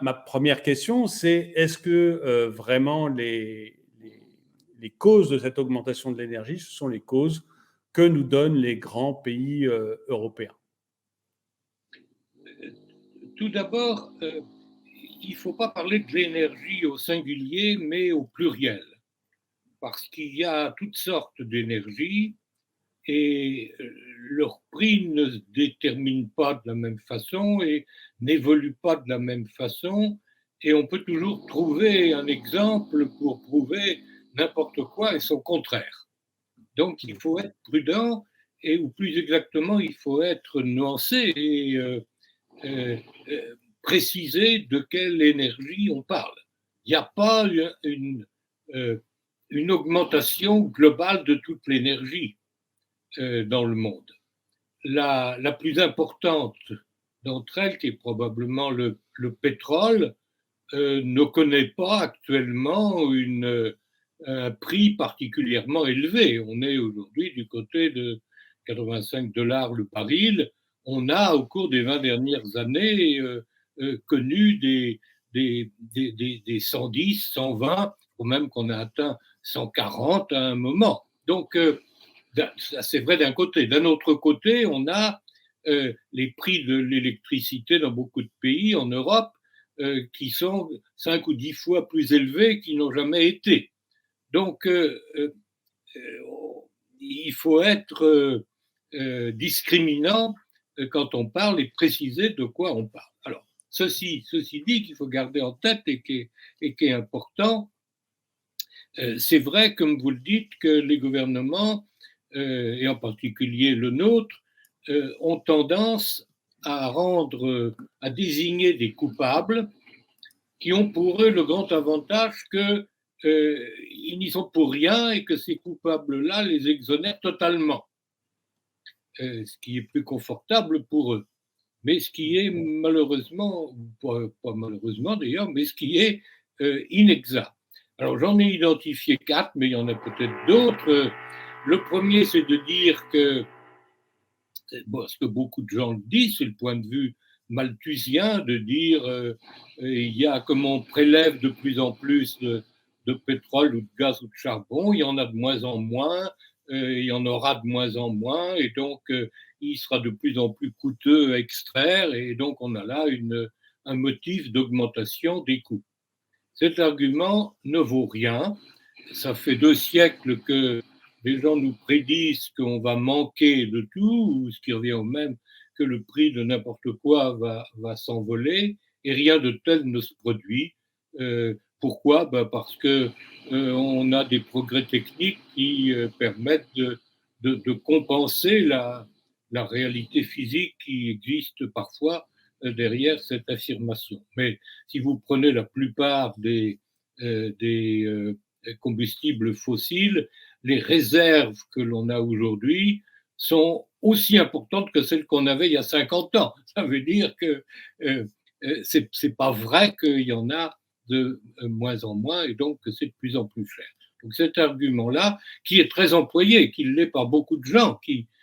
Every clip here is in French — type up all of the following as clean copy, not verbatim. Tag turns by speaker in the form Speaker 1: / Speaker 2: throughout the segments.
Speaker 1: ma première question, c'est est-ce que vraiment les causes de cette augmentation de l'énergie, ce sont les causes que nous donnent les grands pays européens?
Speaker 2: Tout d'abord, il ne faut pas parler de l'énergie au singulier, mais au pluriel, parce qu'il y a toutes sortes d'énergies et leur prix ne se détermine pas de la même façon et n'évolue pas de la même façon. Et on peut toujours trouver un exemple pour prouver n'importe quoi et son contraire. Donc il faut être prudent et, ou plus exactement, il faut être nuancé et euh, préciser de quelle énergie on parle. Il n'y a pas euh, une augmentation globale de toute l'énergie dans le monde. La plus importante d'entre elles, qui est probablement le pétrole, ne connaît pas actuellement un prix particulièrement élevé. On est aujourd'hui du côté de 85 $ le baril. On a, au cours des 20 dernières années, connu des 110, 120, ou même qu'on a atteint 140 à un moment. Donc, c'est vrai d'un côté. D'un autre côté, on a les prix de l'électricité dans beaucoup de pays en Europe qui sont 5 ou 10 fois plus élevés qu'ils n'ont jamais été. Donc, il faut être discriminant quand on parle et préciser de quoi on parle. Alors, ceci dit, qu'il faut garder en tête et qui est important, c'est vrai, comme vous le dites, que les gouvernements, et en particulier le nôtre, ont tendance à désigner des coupables qui ont pour eux le grand avantage qu'ils n'y sont pour rien et que ces coupables-là les exonèrent totalement, ce qui est plus confortable pour eux. Mais ce qui est malheureusement, pas malheureusement d'ailleurs, mais ce qui est inexact. Alors j'en ai identifié 4, mais il y en a peut-être d'autres. Le premier, c'est de dire que, bon, ce que beaucoup de gens disent, c'est le point de vue malthusien, de dire il y a, comme on prélève de plus en plus de pétrole ou de gaz ou de charbon, il y en a de moins en moins, il y en aura de moins en moins, et donc il sera de plus en plus coûteux à extraire, et donc on a là un motif d'augmentation des coûts. Cet argument ne vaut rien. Ça fait 2 siècles que les gens nous prédisent qu'on va manquer de tout, ou ce qui revient au même que le prix de n'importe quoi va s'envoler, et rien de tel ne se produit. Pourquoi? Parce que on a des progrès techniques qui permettent de compenser la réalité physique qui existe parfois derrière cette affirmation. Mais si vous prenez la plupart des combustibles fossiles, les réserves que l'on a aujourd'hui sont aussi importantes que celles qu'on avait il y a 50 ans. Ça veut dire que c'est pas vrai qu'il y en a de moins en moins et donc que c'est de plus en plus cher. Donc cet argument-là, qui est très employé, qui l'est par beaucoup de gens, et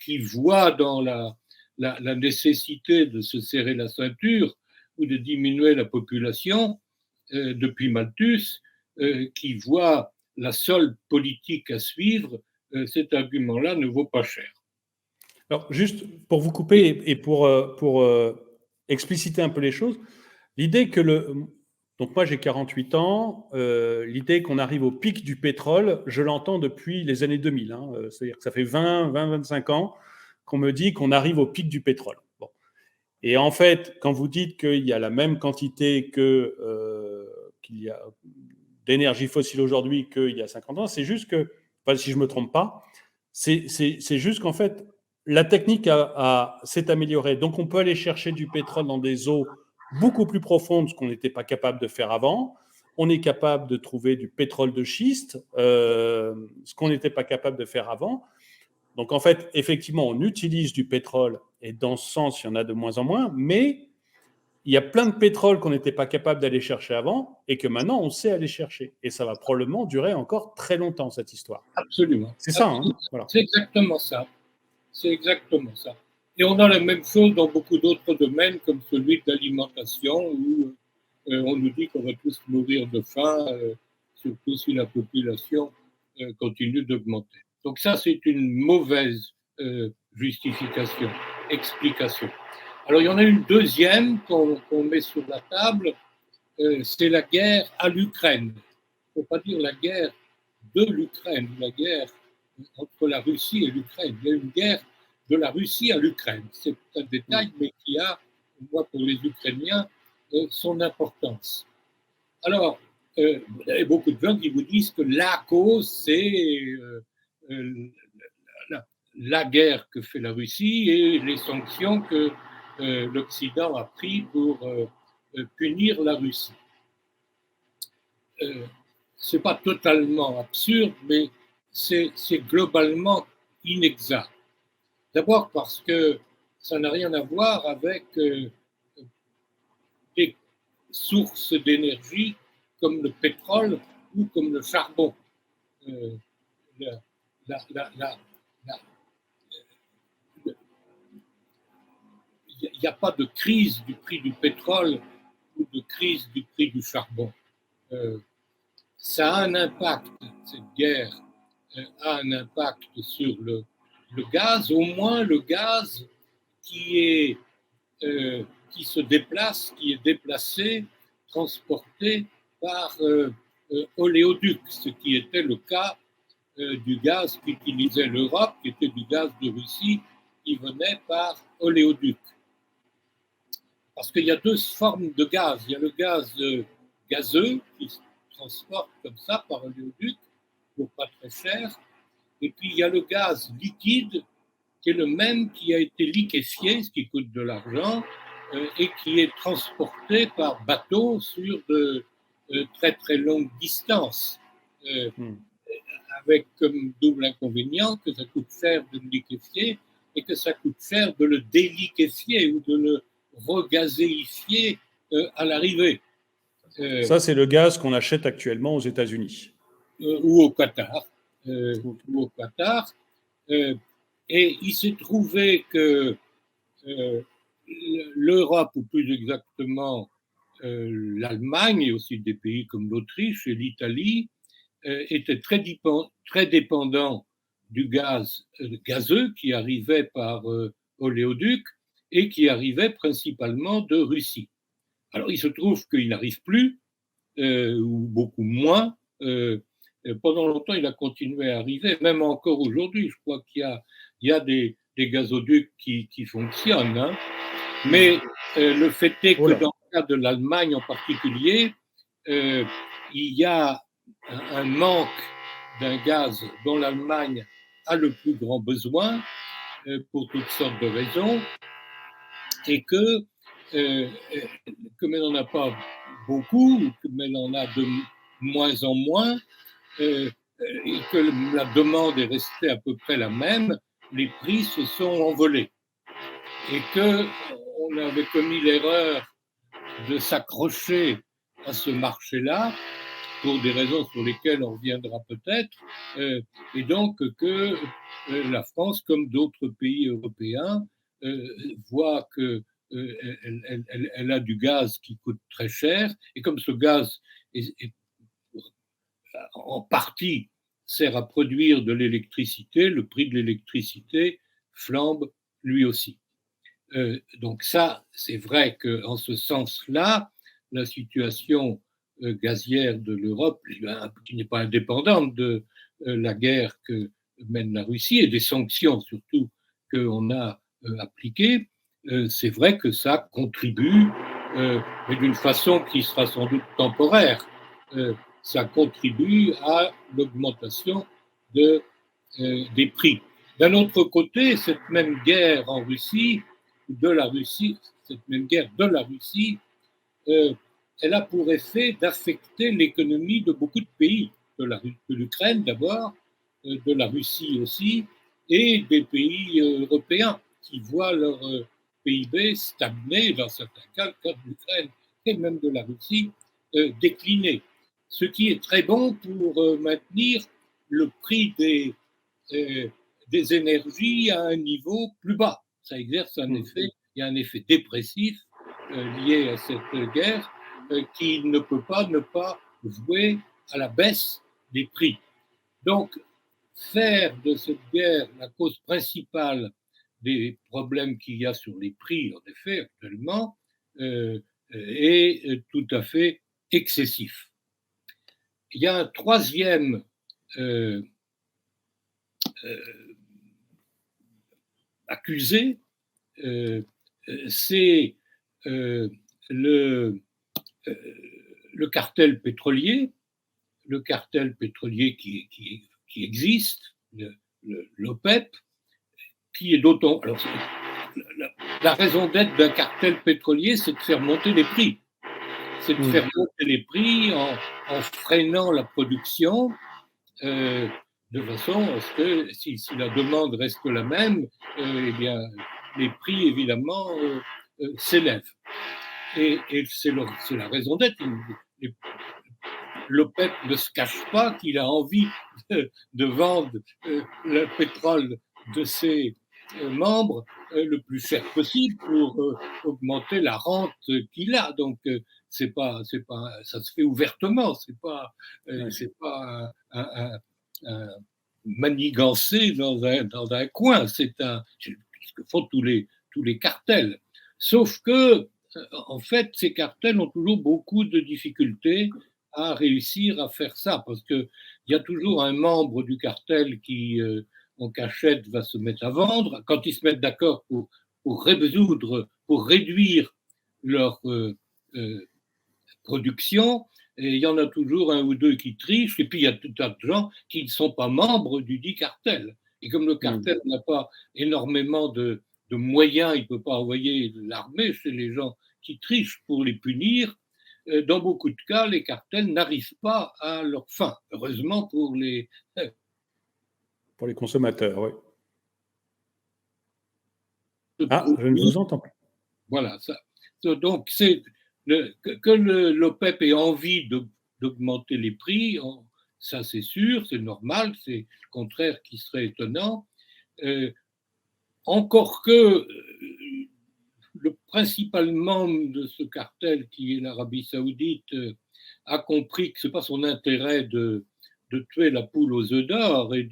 Speaker 2: qui voient dans la nécessité de se serrer la ceinture ou de diminuer la population depuis Malthus, qui voit la seule politique à suivre, cet argument-là ne vaut pas cher.
Speaker 1: Alors, juste pour vous couper et pour expliciter un peu les choses, l'idée que donc moi j'ai 48 ans, l'idée qu'on arrive au pic du pétrole, je l'entends depuis les années 2000. Hein, c'est-à-dire que ça fait 20-25 ans qu'on me dit qu'on arrive au pic du pétrole. Bon. Et en fait, quand vous dites qu'il y a la même quantité qu'il y a d'énergie fossile aujourd'hui qu'il y a 50 ans, c'est juste que, enfin, si je ne me trompe pas, c'est juste qu'en fait, la technique s'est améliorée. Donc, on peut aller chercher du pétrole dans des eaux beaucoup plus profondes, ce qu'on n'était pas capable de faire avant. On est capable de trouver du pétrole de schiste, ce qu'on n'était pas capable de faire avant. Donc, en fait, effectivement, on utilise du pétrole et dans ce sens, il y en a de moins en moins, mais il y a plein de pétrole qu'on n'était pas capable d'aller chercher avant et que maintenant, on sait aller chercher. Et ça va probablement durer encore très longtemps, cette histoire.
Speaker 2: Absolument.
Speaker 1: C'est ça, hein?
Speaker 2: Absolument.
Speaker 1: Voilà.
Speaker 2: C'est exactement ça. C'est exactement ça. Et on a la même chose dans beaucoup d'autres domaines, comme celui de l'alimentation, où on nous dit qu'on va tous mourir de faim, surtout si la population continue d'augmenter. Donc ça, c'est une mauvaise justification, explication. Alors il y en a une deuxième qu'on met sur la table, c'est la guerre à l'Ukraine. Il ne faut pas dire la guerre de l'Ukraine, la guerre entre la Russie et l'Ukraine. Il y a une guerre de la Russie à l'Ukraine. C'est un détail, mais qui a, moi, pour les Ukrainiens, son importance. Alors, vous avez beaucoup de gens qui vous disent que la cause, c'est la guerre que fait la Russie et les sanctions que l'Occident a prises pour punir la Russie. C'est pas totalement absurde, mais c'est globalement inexact. D'abord parce que ça n'a rien à voir avec des sources d'énergie comme le pétrole ou comme le charbon. Il n'y a pas de crise du prix du pétrole ou de crise du prix du charbon. Ça a un impact, cette guerre a un impact sur le gaz, au moins le gaz qui se déplace, qui est déplacé, transporté par oléoduc, ce qui était le cas du gaz qu'utilisait l'Europe, qui était du gaz de Russie, qui venait par oléoduc. Parce qu'il y a deux formes de gaz. Il y a le gaz gazeux qui se transporte comme ça par oléoduc pour pas très cher. Et puis il y a le gaz liquide qui est le même qui a été liquéfié, ce qui coûte de l'argent, et qui est transporté par bateau sur de très très longues distances, avec comme double inconvénient que ça coûte cher de le liquéfier et que ça coûte cher de le déliquéfier ou de le regazéifier à l'arrivée.
Speaker 1: Ça, c'est le gaz qu'on achète actuellement aux États-Unis.
Speaker 2: Ou au Qatar. Ou au Qatar. Et il s'est trouvé que l'Europe, ou plus exactement l'Allemagne, et aussi des pays comme l'Autriche et l'Italie, étaient très dépendants du gaz gazeux qui arrivait par oléoduc et qui arrivait principalement de Russie. Alors il se trouve qu'il n'arrive plus, ou beaucoup moins. Pendant longtemps, il a continué à arriver, même encore aujourd'hui. Je crois qu'il y a des gazoducs qui fonctionnent, hein. Mais le fait est que dans le cas de l'Allemagne en particulier, il y a un manque d'un gaz dont l'Allemagne a le plus grand besoin pour toutes sortes de raisons, et que comme elle n'en a pas beaucoup, comme elle en a de moins en moins, et que la demande est restée à peu près la même, les prix se sont envolés. Et qu'on avait commis l'erreur de s'accrocher à ce marché-là, pour des raisons sur lesquelles on reviendra peut-être, et donc que la France, comme d'autres pays européens, voit que elle a du gaz qui coûte très cher, et comme ce gaz en partie sert à produire de l'électricité, le prix de l'électricité flambe lui aussi. Donc ça, c'est vrai qu'en ce sens-là, la situation gazière de l'Europe, qui n'est pas indépendante de la guerre que mène la Russie et des sanctions surtout qu'on a appliquées, c'est vrai que ça contribue, mais d'une façon qui sera sans doute temporaire, ça contribue à l'augmentation des prix. D'un autre côté, cette même guerre en Russie, cette même guerre de la Russie, elle a pour effet d'affecter l'économie de beaucoup de pays, de l'Ukraine d'abord, de la Russie aussi, et des pays européens qui voient leur PIB stagner, dans certains cas, le cas de l'Ukraine et même de la Russie, décliner. Ce qui est très bon pour maintenir le prix des énergies à un niveau plus bas. ça exerce un effet, il y a un effet dépressif lié à cette guerre qui ne peut pas ne pas vouer à la baisse des prix. Donc, faire de cette guerre la cause principale des problèmes qu'il y a sur les prix, en effet, actuellement, est tout à fait excessif. Il y a un troisième accusé, c'est le cartel pétrolier, qui existe, l'OPEP, qui est d'autant. Alors, la raison d'être d'un cartel pétrolier, c'est de faire monter les prix. C'est de faire monter les prix en freinant la production, de façon à ce que si la demande reste la même, eh bien, les prix, évidemment, s'élèvent. Et c'est la raison d'être. L'OPEP ne se cache pas qu'il a envie de vendre le pétrole de ses membres le plus cher possible pour augmenter la rente qu'il a. Donc, c'est pas, ça se fait ouvertement. C'est pas un manigancé dans un coin. C'est ce que font tous les cartels. Sauf que, en fait, ces cartels ont toujours beaucoup de difficultés à réussir à faire ça, parce qu'il y a toujours un membre du cartel qui, en cachette, va se mettre à vendre. Quand ils se mettent d'accord pour réduire leur production, et il y en a toujours un ou deux qui trichent, et puis il y a tout un tas de gens qui ne sont pas membres du dit cartel. Et comme le cartel n'a pas énormément de moyens, il ne peut pas envoyer l'armée chez les gens qui trichent pour les punir, dans beaucoup de cas, les cartels n'arrivent pas à leur fin. Heureusement pour les
Speaker 1: consommateurs, oui. Ah, je ne vous entends plus.
Speaker 2: Voilà, ça. Donc, c'est que l'OPEP ait envie d'augmenter les prix, ça c'est sûr, c'est normal, c'est le contraire qui serait étonnant. Encore que le principal membre de ce cartel, qui est l'Arabie Saoudite, a compris que ce n'est pas son intérêt de tuer la poule aux œufs d'or et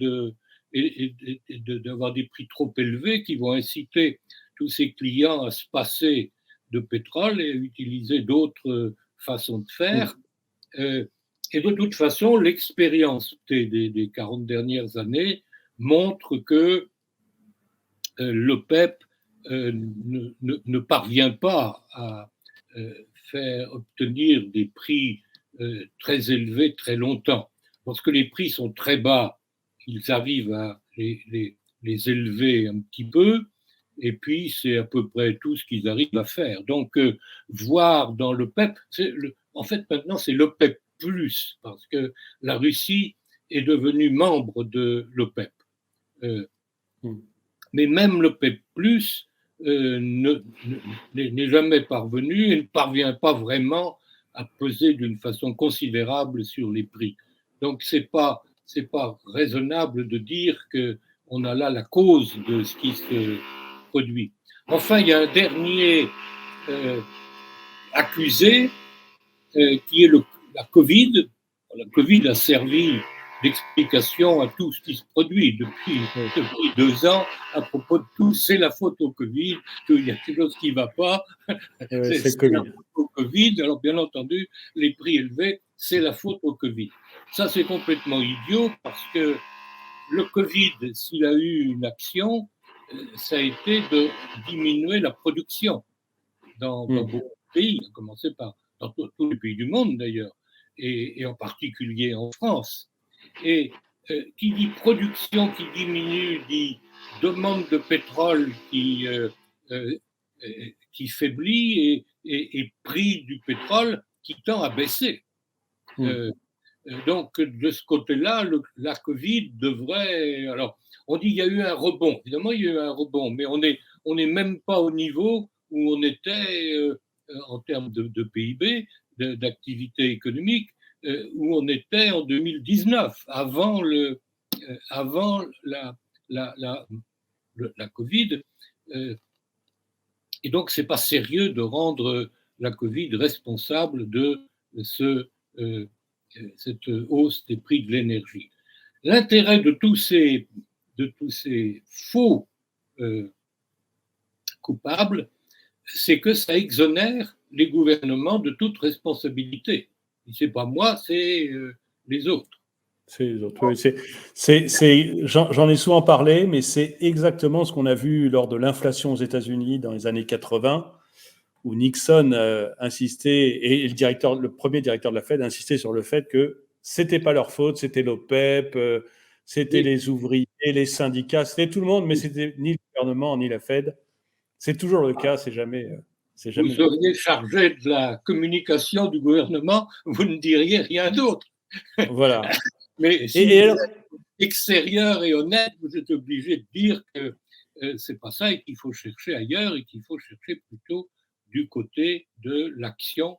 Speaker 2: d'avoir des prix trop élevés qui vont inciter tous ses clients à se passer de pétrole et à utiliser d'autres façons de faire. Et de toute façon, l'expérience des 40 dernières années montre que l'OPEP ne parvient pas à faire obtenir des prix très élevés très longtemps. Lorsque les prix sont très bas, ils arrivent à les élever un petit peu, et puis c'est à peu près tout ce qu'ils arrivent à faire. Donc, voir dans l'OPEP, en fait maintenant c'est l'OPEP+, parce que la Russie est devenue membre de l'OPEP. Mais même l'OPEP+, n'est jamais parvenu et ne parvient pas vraiment à peser d'une façon considérable sur les prix. Donc, c'est pas raisonnable de dire qu'on a là la cause de ce qui se produit. Enfin, il y a un dernier accusé qui est la Covid. La Covid a servi d'explication à tout ce qui se produit depuis 2 ans à propos de tout. C'est la faute au Covid, qu'il y a quelque chose qui ne va pas. C'est la faute au Covid. Alors, bien entendu, les prix élevés, c'est la faute au Covid. Ça, c'est complètement idiot parce que le Covid, s'il a eu une action, ça a été de diminuer la production dans beaucoup de pays, à commencer par dans tous les pays du monde d'ailleurs, et en particulier en France. Et qui dit production qui diminue, dit demande de pétrole qui faiblit et prix du pétrole qui tend à baisser. Donc, de ce côté-là, la Covid devrait. Alors, on dit qu'il y a eu un rebond. Évidemment, il y a eu un rebond, mais on n'est même pas au niveau où on était en termes de PIB, d'activité économique, où on était en 2019, avant la Covid. Et donc, c'est pas sérieux de rendre la Covid responsable de cette hausse des prix de l'énergie. L'intérêt de tous ces faux coupables, c'est que ça exonère les gouvernements de toute responsabilité. C'est pas moi, c'est les autres.
Speaker 1: C'est les autres. Oui, j'en ai souvent parlé, mais c'est exactement ce qu'on a vu lors de l'inflation aux États-Unis dans les années 80, où Nixon insistait, et le premier directeur de la Fed insistait sur le fait que c'était pas leur faute, c'était l'OPEP, c'était
Speaker 2: Oui.
Speaker 1: les ouvriers, les syndicats, c'était tout le monde, mais c'était ni le gouvernement ni la Fed. C'est toujours le cas, c'est jamais
Speaker 2: Vous
Speaker 1: le cas.
Speaker 2: seriez chargé de la communication du gouvernement, vous ne diriez rien d'autre.
Speaker 1: Voilà.
Speaker 2: Mais si vous êtes extérieur et honnête, vous êtes obligé de dire que c'est pas ça et qu'il faut chercher ailleurs et qu'il faut chercher plutôt du côté de l'action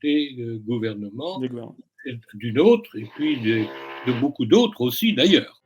Speaker 2: des gouvernements, d'une autre et puis de beaucoup d'autres aussi d'ailleurs.